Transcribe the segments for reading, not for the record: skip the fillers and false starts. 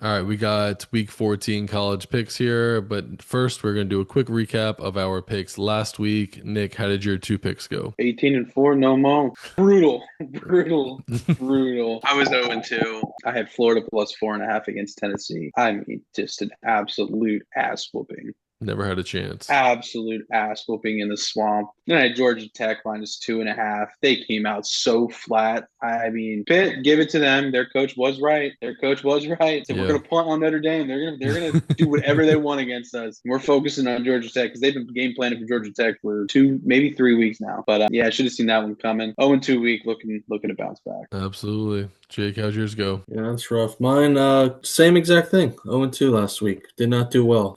All right, we got week 14 college picks here, but first we're going to do a quick recap of our picks last week. Nick, how did your two picks go? 18-4, no mo. Brutal, brutal, brutal. I was 0-2. I had Florida plus 4.5 against Tennessee. I mean, just an absolute ass whooping. Never had a chance. Absolute ass whooping in the swamp. Then I had Georgia Tech minus 2.5. They came out so flat. I mean, Pitt, give it to them. Their coach was right. Their coach was right. So we're Yeah. gonna punt on Notre Dame. They're gonna do whatever they want against us. We're focusing on Georgia Tech because they've been game planning for Georgia Tech for 2, maybe 3 weeks now. But yeah, I should have seen that one coming. 0-2 week, looking to bounce back. Absolutely. Jake, how's yours go? Yeah, that's rough. Mine, same exact thing. 0-2 last week. Did not do well.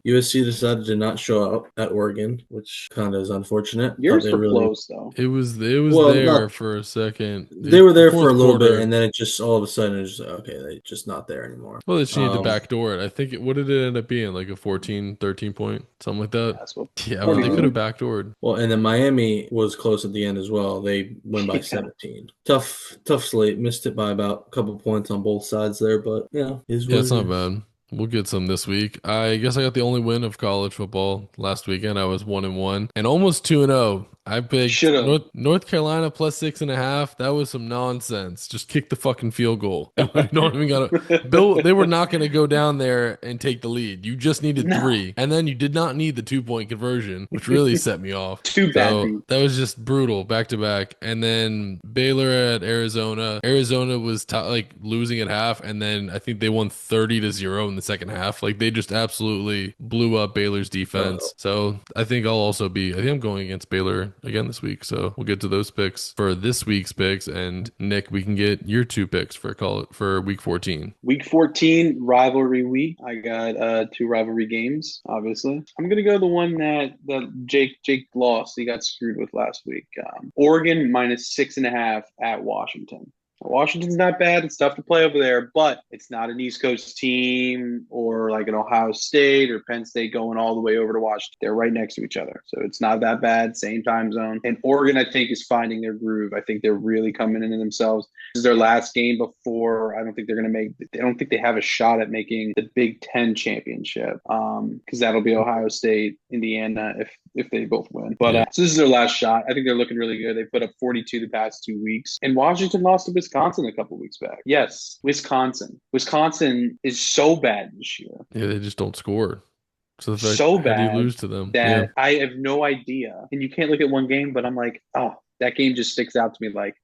USC decided to not show up at Oregon, which kind of is unfortunate. Thought Yours they were really close though. It was well, there not for a second. they were The there for a fourth little bit, quarter. and then it just all of a sudden it's just okay, they just not there anymore. Well, they just needed to Um, backdoor it. I think what did it end up being? Like a 14, 13 point, something like that. That's what Yeah, but pretty they could have um, good. backdoored. well, and then Miami was close at the end as well. They win by Yeah. 17. Tough slate. Missed it by about a couple points on both sides there, but yeah, is Yeah, what it's it not is. bad. We'll get some this week. I guess I got the only win of college football last weekend. I was 1-1 and almost 2-0. I picked Should have. North Carolina plus 6.5. That was some nonsense. Just kick the fucking field goal. You don't even gotta Bill. They were not gonna go down there and take the lead. You just needed No. three, and then you did not need the 2 point conversion, which really set me off. Two bad So beats. that was just brutal back to back. And then Baylor at Arizona. Arizona was like losing at half, and then I think they won 30-0 in the second half. Like they just absolutely blew up Baylor's Uh, defense. So I think I'll also be. I think I'm going against Baylor again this week. So we'll get to those picks for this week's picks. And Nick, we can get your two picks for call it for week 14. Week 14, rivalry week. I got two rivalry games, obviously. I'm gonna go the one that Jake lost. He got screwed with last week. Oregon minus 6.5 at Washington. Washington's not bad. It's tough to play over there, but it's not an East Coast team or like an Ohio State or Penn State going all the way over to Washington. They're right next to each other. So it's not that bad. Same time zone. And Oregon, I think, is finding their groove. I think they're really coming into themselves. This is their last game before. I don't think they're going to make. I don't think they have a shot at making the Big Ten championship. Because that'll be Ohio State, Indiana, if they both win. But Yeah. so this is their last shot. I think they're looking really good. They put up 42 the past 2 weeks, and Washington lost to Wisconsin a couple weeks back. Yes, Wisconsin. Wisconsin is so bad this year, Yeah, they just don't score. So it's like, so how do you bad lose to them? Yeah. that I have no idea. And you can't look at one game, but I'm like, oh, that game just sticks out to me. Like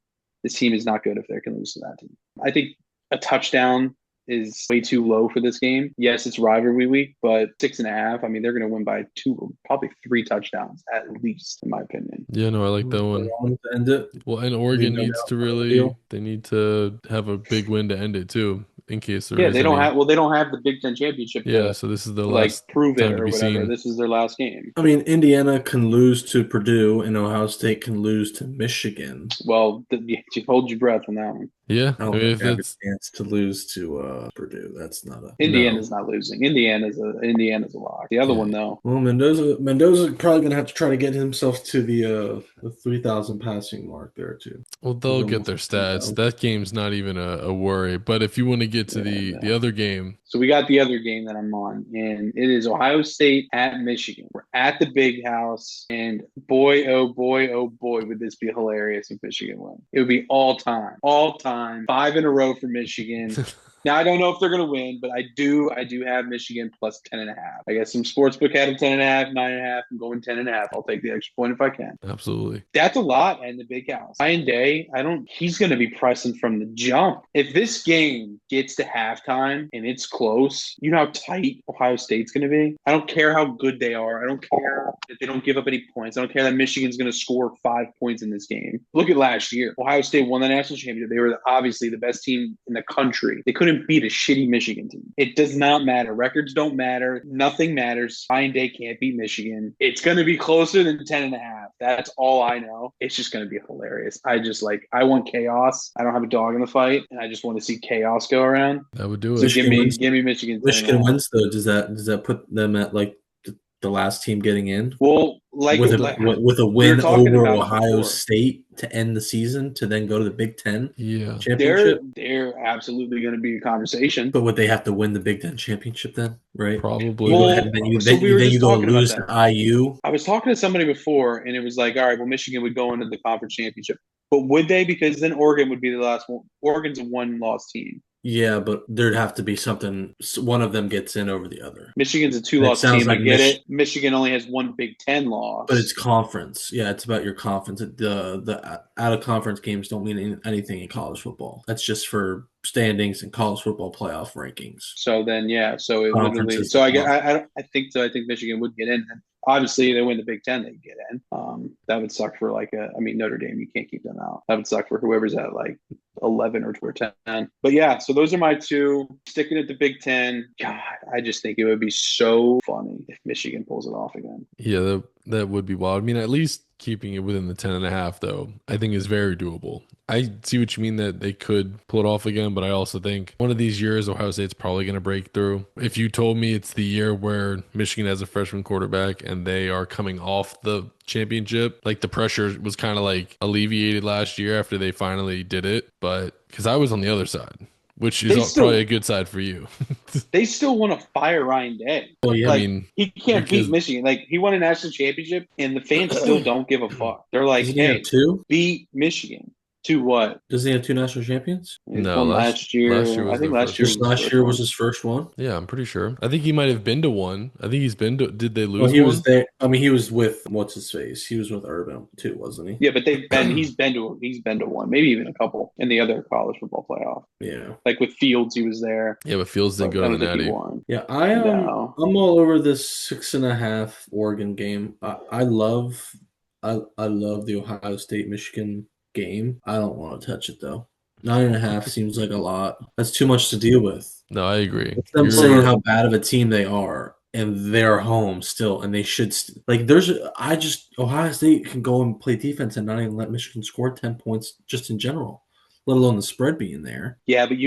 this team is not good if they can lose to that team. I think a touchdown is way too low for this game. Yes, it's rivalry week, but 6.5. I mean, they're going to win by two, probably three touchdowns at least, in my opinion. Yeah, no, I like that one. to end it. Well, and Leave Oregon no needs doubt to about the really, deal. they need to have a big win to end it too, in case there Yeah, is they don't any. have. Well, they don't have the Big Ten championship Yeah, to so this is the like last prove it time to or be whatever. seen. This is their last game. I mean, Indiana can lose to Purdue, and Ohio State can lose to Michigan. Well, you hold your breath on that one. Yeah, I I don't mean, think if they have a it's chance to lose to Purdue. That's not a no, Indiana's not losing. Indiana's a lock. The other yeah, one though, well. Mendoza probably gonna have to try to get himself to the 3,000 passing mark there too. well, He's they'll get almost their at stats. 3,000. That game's not even a worry. But if you want to get to yeah, the no. other game, So we got the other game that I'm on, and it is Ohio State at Michigan. We're at the Big House, and boy, oh boy, oh boy, would this be hilarious if Michigan win. It would be all time, five in a row for Michigan. Now I don't know if they're going to win, but I do have Michigan plus 10.5. I guess some sportsbook had them 10.5, 9.5. I'm going 10.5. I'll take the extra point if I can. absolutely. That's a lot and the big house. Ryan Day, he's going to be pressing from the jump. If this game gets to halftime and it's close, you know how tight Ohio State's going to be? I don't care how good they are. I don't care that they don't give up any points. I don't care that Michigan's going to score 5 points in this game. Look at last year. Ohio State won the national championship. They were obviously the best team in the country. They couldn't beat a shitty Michigan team. It does not matter. Records don't matter. Nothing matters. Ryan Day can't beat Michigan. It's going to be closer than 10.5. That's all I know. It's just going to be hilarious. I want chaos. I don't have a dog in the fight, and I just want to see chaos go around. That would do So it. Michigan wins. give me Michigan 10 and a Michigan half. wins though. Does that put them at like the last team getting in. Well, With a we were win talking over about it Ohio before. State to end the season to then go to the Big Ten Yeah. championship. They're absolutely going to be a conversation. But would they have to win the Big Ten championship then? Right? Probably. You go Well, ahead and then so we were then just you go talking about lose that. to IU. I was talking to somebody before, and it was like, all right, well, Michigan would go into the conference championship, but would they? Because then Oregon would be the last one. Oregon's a one-loss team. Yeah, but there'd have to be something. One of them gets in over the other. Michigan's a It two-loss sounds team. I like get it. Michigan only has one Big Ten loss. but it's conference. Yeah, it's about your conference. The out of conference games don't mean anything in college football. That's just for standings and college football playoff rankings. So then, yeah. So it Conference literally. is So the I get. conference. I think so. I think Michigan would get in. And obviously, they win the Big Ten, they get in. That would suck for Notre Dame. You can't keep them out. That would suck for whoever's at like 11 or 10. But yeah, so those are my two. Sticking at the Big Ten. God, I just think it would be so funny if Michigan pulls it off again. Yeah, that would be wild. I mean, at least keeping it within the 10.5, though, I think is very doable. I see what you mean that they could pull it off again, but I also think one of these years, Ohio State's probably going to break through. If you told me it's the year where Michigan has a freshman quarterback and they are coming off the championship, like the pressure was kind of like alleviated last year after they finally did it, but because I was on the other side. Which is probably a good side for you. They still want to fire Ryan Day. Well, yeah, like, I mean, he can't beat Michigan. Like, he won a national championship, and the fans still don't give a fuck. They're like, hey, beat Michigan. To what? Does he have 2 national champions? No, last year. Was I think last year. Last year was his first one. Yeah, I'm pretty sure. I think he might have been to one. I think he's been to. Did they lose? Well, he one? was there. I mean, he was with what's his face. He was with Urban too, wasn't he? Yeah, but he's been to one, maybe even a couple in the other college football playoff. Yeah, like with Fields, he was there. Yeah, but Fields didn't go to the Natty. Yeah, I'm all over this 6.5 Oregon game. I love the Ohio State Michigan game. I don't want to touch it though. 9.5 seems like a lot. That's too much to deal with. No, I agree. I'm saying how bad of a team they are, and they're home still, and they should Ohio State can go and play defense and not even let Michigan score 10 points just in general, let alone the spread being there. Yeah, but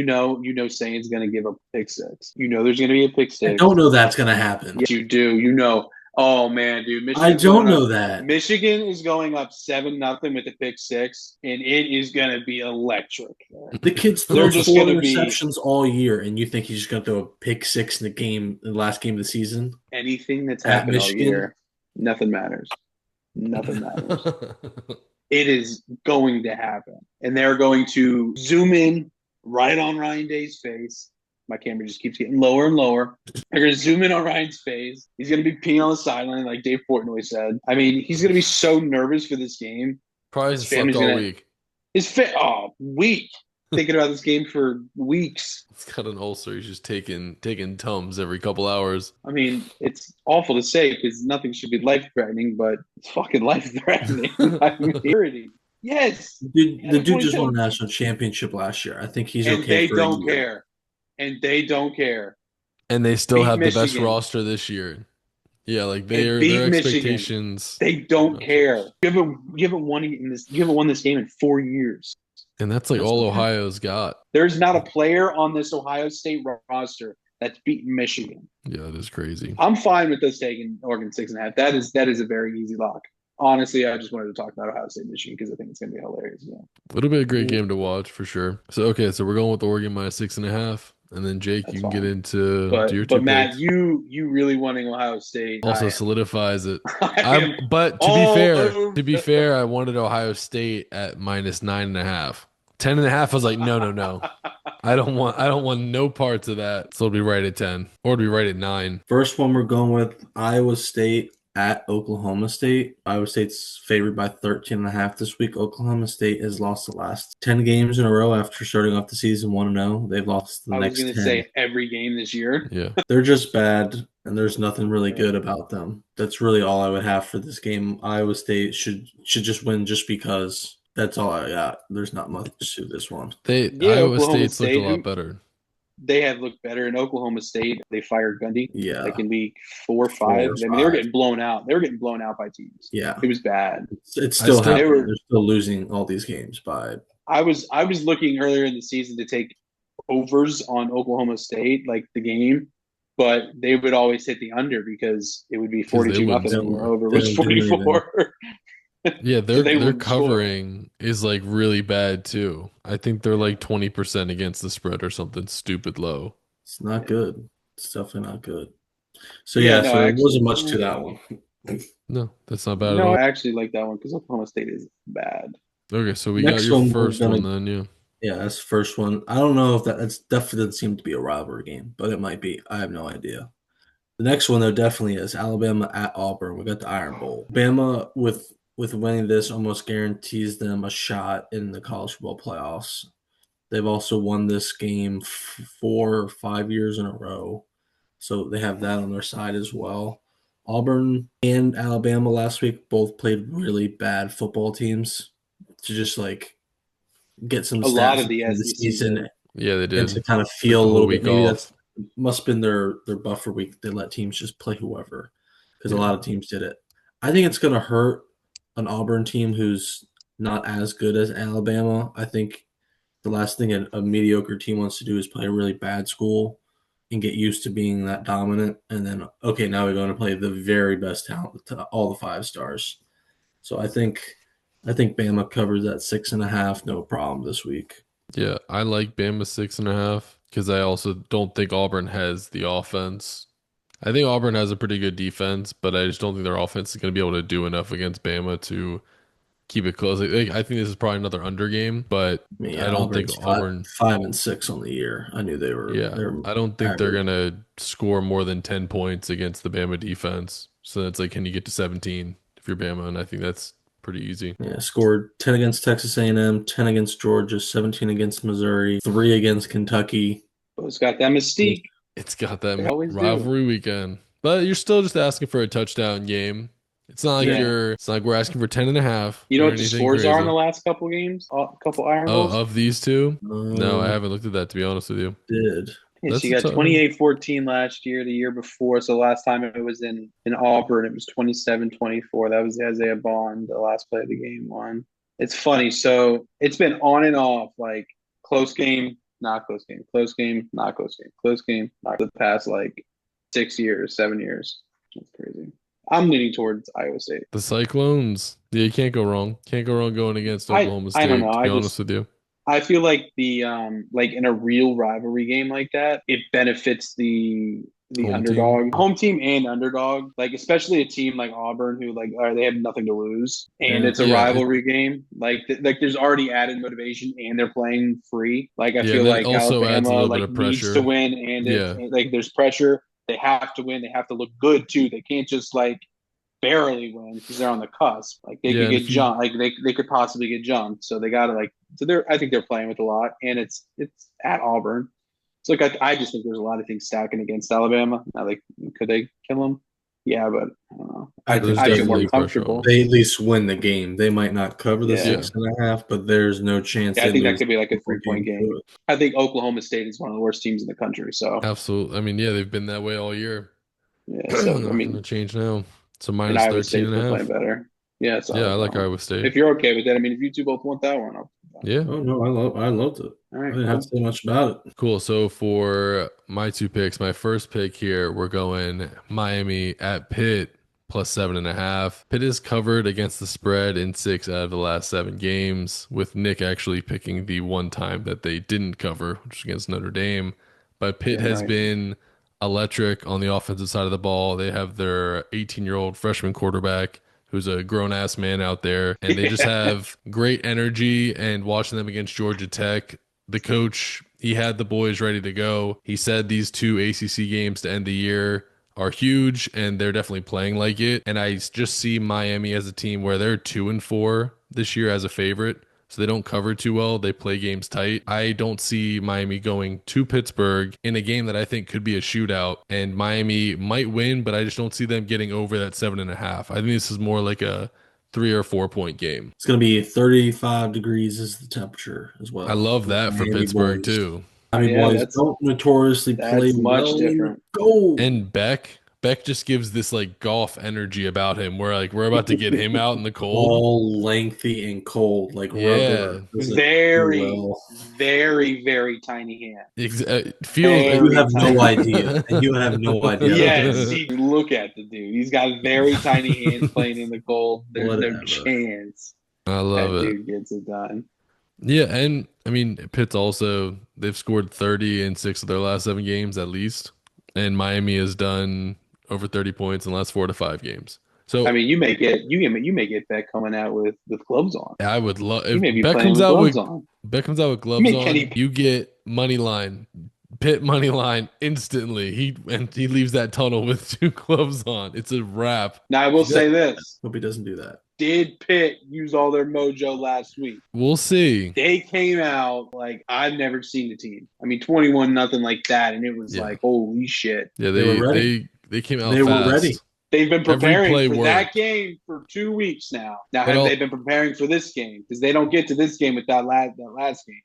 Saints going to give up pick six. There's going to be a pick six. I don't know that's going to happen. Yes, you do. Oh man, dude! I don't know that. Michigan is going up 7-0 with a pick six, and it is going to be electric. The kids throw 4 interceptions all year, and you think he's just going to throw a pick six in the last game of the season? Anything that's happened all year, nothing matters. Nothing matters. It is going to happen, and they're going to zoom in right on Ryan Day's face. My camera just keeps getting lower and lower. They're going to zoom in on Ryan's face. He's going to be peeing on the sideline like Dave Portnoy said. I mean, he's going to be so nervous for this game. Probably slept all week. Week. Thinking about this game for weeks. He's got an ulcer. He's just taking Tums every couple hours. I mean, it's awful to say because nothing should be life-threatening, but it's fucking life-threatening. Yes. The dude just won a national championship last year. I think he's okay. And they don't care. And they don't care. And they still have the best roster this year. Yeah, like their expectations. They don't care. You haven't won this game in 4 years. And that's all Ohio's got. There's not a player on this Ohio State roster that's beaten Michigan. Yeah, that is crazy. I'm fine with us taking Oregon 6.5. That is a very easy lock. Honestly, I just wanted to talk about Ohio State Michigan because I think it's going to be hilarious. Yeah. It'll be a great game to watch for sure. So we're going with Oregon minus 6.5. And then Jake, you can get into your two But Matt, picks. you really wanting Ohio State also solidifies it. But to be fair, I wanted Ohio State at minus 9.5. 10.5, I was like, no. I don't want no parts of that. So it'll be right at 10. Or it'll be right at 9. First one we're going with Iowa State at Oklahoma State. Iowa State's favored by 13.5 this week. Oklahoma State has lost the last 10 games in a row after starting off the season 1-0. They've lost the next 10. I was going to say every game this year. Yeah. They're just bad, and there's nothing really good about them. That's really all I would have for this game. Iowa State should just win just because. That's all I got. There's not much to this one. Iowa State's looked a lot better. They have looked better in Oklahoma State. They fired Gundy. Yeah. Like in week 4 or 5. I mean, they were getting blown out. They were getting blown out by teams. Yeah. It was bad. It's still happening. They're still losing all these games by. I was looking earlier in the season to take overs on Oklahoma State, like the game. but they would always hit the under because it would be because they 42 wouldn't nothing and the score. over They was didn't even. 44. Yeah, So they their wouldn't score. covering is like really bad too. I think they're like 20% against the spread or something stupid low. It's not good. It's definitely not good. So Yeah, yeah, no, so there actually, wasn't much to that one. No, that's not bad at no, all. I actually like that one because Oklahoma State is bad. Okay, so we got Next your one we're first gonna one then, yeah. Yeah, that's the first one. I don't know if that's definitely doesn't seem to be a rivalry game, but it might be. I have no idea. The next one though definitely is Alabama at Auburn. We got the Iron Bowl. Bama with winning this almost guarantees them a shot in the college football playoffs. They've also won this game 4 or 5 years in a row, so they have that on their side as well. Auburn and Alabama last week both played really bad football teams to just like get some A lot stats of at the the end of the SEC season did. Yeah, they and to did. kind of Took feel the a whole little bit. week Maybe off. that's must have been their buffer week. They let teams just play whoever because a Yeah. lot of teams did it. I think it's going to hurt an Auburn team who's not as good as Alabama. I think the last thing a mediocre team wants to do is play a really bad school and get used to being that dominant. And then, okay, now we're going to play the very best talent, all the 5 stars. So I think Bama covers that 6.5, no problem this week. Yeah, I like Bama 6.5 because I also don't think Auburn has the offense. I think Auburn has a pretty good defense, but I just don't think their offense is going to be able to do enough against Bama to keep it close. I think this is probably another under game, but I mean, I yeah, don't think Auburn's five, Auburn, 5-6 on the year. I knew they were yeah, they're I don't think they're average. going to score more than 10 points against the Bama defense. So it's like, can you get to 17 if you're Bama? And I think that's pretty easy. Yeah, scored 10 against Texas A&M, 10 against Georgia, 17 against Missouri, 3 against Kentucky. But it's got that mystique. It's got They that always do. rivalry weekend, but you're still just asking for a touchdown game. Yeah. It's not like we're asking for 10.5 You know or what the anything scores are in the crazy. last couple games? A couple Iron Oh, Bowls? of these two? No, I Uh, haven't looked at that to be honest with you. did Yeah, so That's you a got tough. 28-14 last year, the year before. So last time it was in Auburn, it was 27-24. That was the Isaiah Bond, the last play of the game one. It's funny. So it's been on and off, like close game, not close game, close game, not close game, close game, not the past like 6 years, 7 years. That's crazy. I'm leaning towards Iowa State. The Cyclones. Yeah, you can't go wrong. Can't go wrong going against Oklahoma I don't know. State, to be honest with you. I feel like the like in a real rivalry game like that, it benefits the Home team. underdog, home team and underdog. Like especially a team like Auburn who like they have nothing to lose, and yeah. it's a Yeah, rivalry game. Like there's already added motivation, and they're playing free. Like I yeah, and feel then it like also adds a Alabama little bit like of needs to pressure. win, and it's Yeah. like there's pressure. They have to win. They have to look good too. They can't just like barely win because they're on the cusp. Like they Yeah, could and get if you jumped. Like they could possibly get jumped. So they got to like. So they're. I think they're playing with a lot, and it's at Auburn. So like I just think there's a lot of things stacking against Alabama. Now, like could they kill them? Yeah, but I don't know. I there's think I feel more definitely they pressure on comfortable. them. they at least win the game. They might not cover the Yeah. Yeah. 6.5, but there's no chance Yeah, I they think that lose could be like a the 3 point game game. to it. I think Oklahoma State is one of the worst teams in the country. So Absolutely. I mean, yeah, they've been that way all year. yeah, so I Not going to mean, change now. So and minus Iowa 13 State's and a been playing half. better. Yeah, Yeah, I so like Iowa State. if you're okay with that, I mean, if you two both want that one, I'll. Yeah. Oh no, I loved it. All I right, didn't have to cool. say much about it. Cool. So for my two picks, my first pick here, we're going Miami at Pitt plus 7.5. Pitt is covered against the spread in 6 out of the last 7 games, with Nick actually picking the one time that they didn't cover, which was against Notre Dame. But Pitt Damn has right. been electric on the offensive side of the ball. They have their 18-year-old freshman quarterback who's a grown ass man out there, and they just Yeah. have great energy. And watching them against Georgia Tech, the coach, he had the boys ready to go. He said these two ACC games to end the year are huge, and they're definitely playing like it. And I just see Miami as a team where they're 2-4 this year as a favorite. So they don't cover too well. They play games tight. I don't see Miami going to Pittsburgh in a game that I think could be a shootout. And Miami might win, but I just don't see them getting over that 7.5. I think this is more like a 3 or 4 point game. It's going to be 35 degrees is the temperature as I well. love that for Miami Pittsburgh boys. too. Miami Yeah, boys don't notoriously play that's much well in the different. cold. And Beck Beck just gives this like golf energy about him where like we're about to get him out in the cold. All lengthy and cold, like Yeah. rubber. Doesn't do Very, well. very, very tiny hand. Feels You Very have no tiny. idea, and you have no idea. Yes, look at the dude. He's got very tiny hands playing in the cold. There's no Whatever. chance I love that it. dude gets it done. Yeah, and I mean Pitt's also they've scored 30 in 6 of their last 7 games at least. And Miami has done over 30 points in the last 4 to 5 games. I So mean, you may get Beck coming out with gloves on. I would love He if may be playing with gloves on. Beck comes out with You gloves may on, Kenny. you get money line, Pitt money line instantly. He leaves that tunnel with 2 gloves on. It's a wrap. Now I will say this: Hope he doesn't do that. did Pitt use all their mojo last week? We'll see. They came out like I've never seen the team. I mean, 21 nothing like that, and it was like holy shit. Yeah, They were ready. they came out They were fast. ready. They've been preparing play for worked. that game for 2 weeks now. Now, But have they been preparing for this game? Because they don't get to this game with that last game.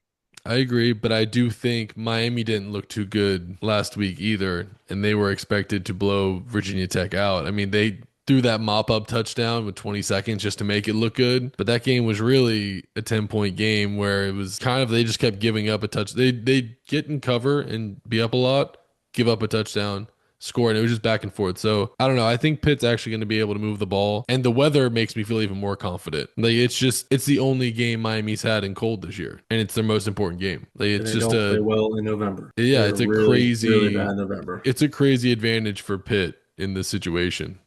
I agree, but I do think Miami didn't look too good last week either, and they were expected to blow Virginia Tech out. I mean, they threw that mop-up touchdown with 20 seconds just to make it look good, but that game was really a 10-point game where it was kind of they just kept giving up a touch. They get in cover and be up a lot, give up a touchdown, score, and it was just back and forth. So I don't know. I think Pitt's actually going to be able to move the ball, and the weather makes me feel even more confident. Like it's the only game Miami's had in cold this year, and it's their most important game. Like it's They just don't play well in November. yeah, it's a really bad November. It's a crazy advantage for Pitt in this situation.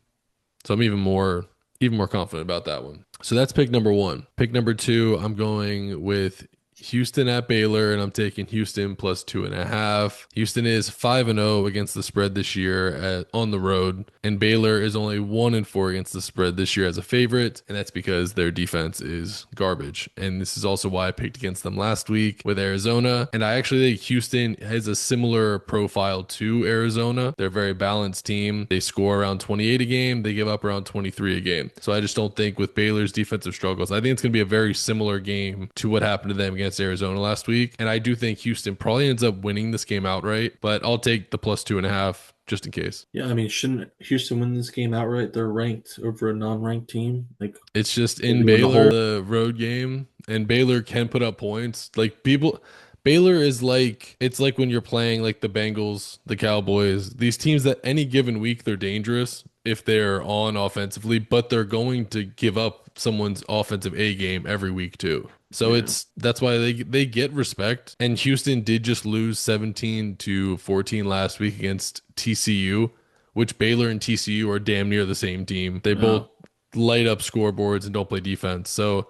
So I'm even more confident about that one. So that's pick number 1. Pick number 2, I'm going with Houston at Baylor, and I'm taking Houston plus 2.5. Houston is 5-0 against the spread this year on the road, and Baylor is only 1-4 against the spread this year as a favorite, and that's because their defense is garbage. And this is also why I picked against them last week with Arizona. And I actually think Houston has a similar profile to Arizona. They're a very balanced team. They score around 28 a game. They give up around 23 a game. So I just don't think with Baylor's defensive struggles, I think it's going to be a very similar game to what happened to them against Arizona last week. And I do think Houston probably ends up winning this game outright, but I'll take the plus 2.5 just in case. Yeah, I mean, shouldn't Houston win this game outright? They're ranked over a non-ranked team. Like it's just in Baylor, the road game, and Baylor can put up points. Like Baylor is like it's like when you're playing like the Bengals, the Cowboys, these teams that any given week they're dangerous if they're on offensively, but they're going to give up someone's offensive A game every week too. So that's why they get respect. And Houston did just lose 17-14 last week against TCU, which Baylor and TCU are damn near the same team. They both light up scoreboards and don't play defense. So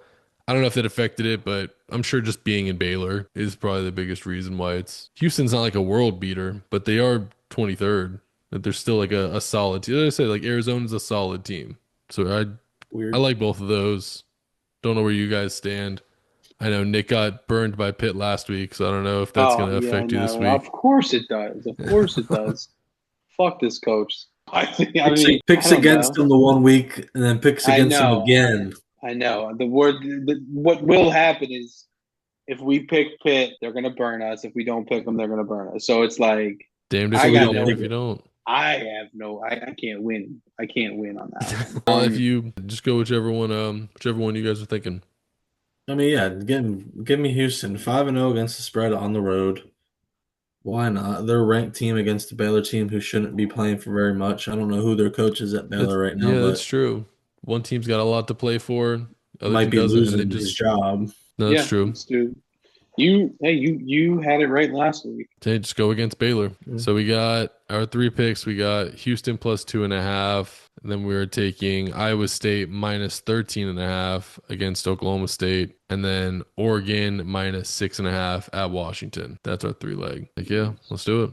I don't know if that affected it, but I'm sure just being in Baylor is probably the biggest reason why Houston's not like a world beater, but they are 23rd. That they're still like a solid team. As I say, like Arizona's a solid team. So I like both of those. Don't know where you guys stand. I know Nick got burned by Pitt last week, so I don't know if that's going to affect you this week. Of course it does. Of course it does. Fuck this coach. Picks against him the 1 week and then picks against him again. I know. What will happen is if we pick Pitt, they're going to burn us. If we don't pick them, they're going to burn us. So it's like damned if you don't. I can't win. I can't win on that. If you just go whichever one you guys are thinking. I mean, yeah, give me Houston 5-0 against the spread on the road. Why not? They're a ranked team against a Baylor team who shouldn't be playing for very much. I don't know who their coach is at Baylor right now. Yeah, that's true. One team's got a lot to play for. Other might team be losing his job. No, that's true. You had it right last week. Okay, just go against Baylor. Mm-hmm. So we got our 3 picks. We got Houston plus 2.5. And then we were taking Iowa State minus 13.5 against Oklahoma State. And then Oregon minus 6.5 at Washington. That's our 3-leg. Like, yeah, let's do it.